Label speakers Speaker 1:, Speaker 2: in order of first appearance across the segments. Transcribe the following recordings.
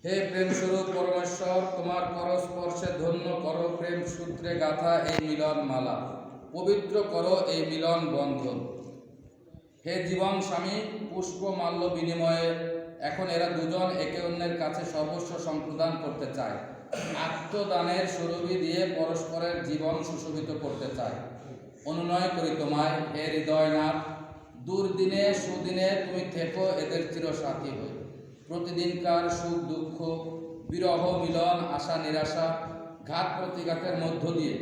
Speaker 1: হে প্রেম স্বরূপ পরমেশ্বর, তোমার করস্পর্শে ধন্য করো প্রেম সূত্রে গাথা এই মিলন মালা, পবিত্র করো এই মিলন বন্ধন। হে জীবন স্বামী, পুষ্প মাল্য বিনিময়ে এখন এরা দুজন একে অন্যের কাছে সর্বস্ব সম্প্রদান করতে চায়। আত্মদানের সুরভি দিয়ে পরস্পরের জীবন সুশোভিত করতে চায়। অনুনয় করি তোমায় হে হৃদয়নাথ, দুর্দিনে সুদিনে তুমি থেকো এদের চিরসাথী হয়ে। প্রতিদিনকার সুখ দুঃখ, বিরহ মিলন, আশা নিরাশা, ঘাত প্রতিঘাতের মধ্য দিয়ে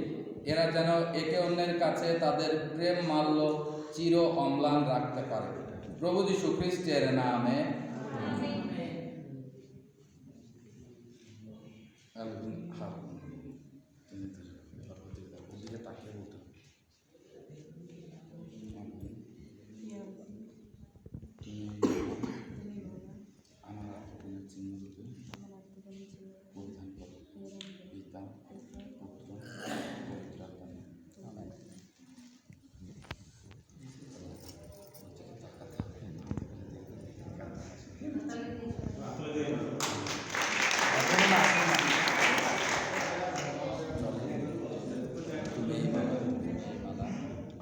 Speaker 1: এরা যেন একে অন্যের কাছে তাদের প্রেম মাল্য চির অম্লান রাখতে পারে। প্রভু যীশু খ্রিস্টের নামে।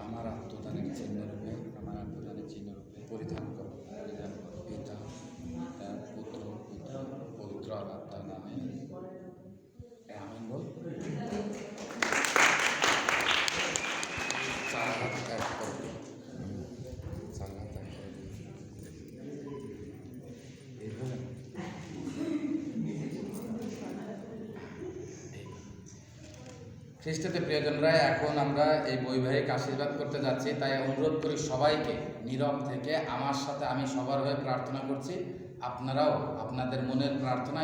Speaker 1: আমার আত্মদানের চিহ্ন রূপে পরিধান করো। পিতা পুত্র পবিত্র আত্মার নামে আমিন বল। চার হাত এক করবে, চার হাত এক করবে। খ্রিস্টতে প্রিয়জনরা, এখন আমরা এই বৈবাহিক আশীর্বাদ করতে যাচ্ছি, তাই অনুরোধ করি সবাইকে নীরব থেকে আমার সাথে আমি সবার হয়ে প্রার্থনা করছি। আপনারাও আপনাদের মনের প্রার্থনা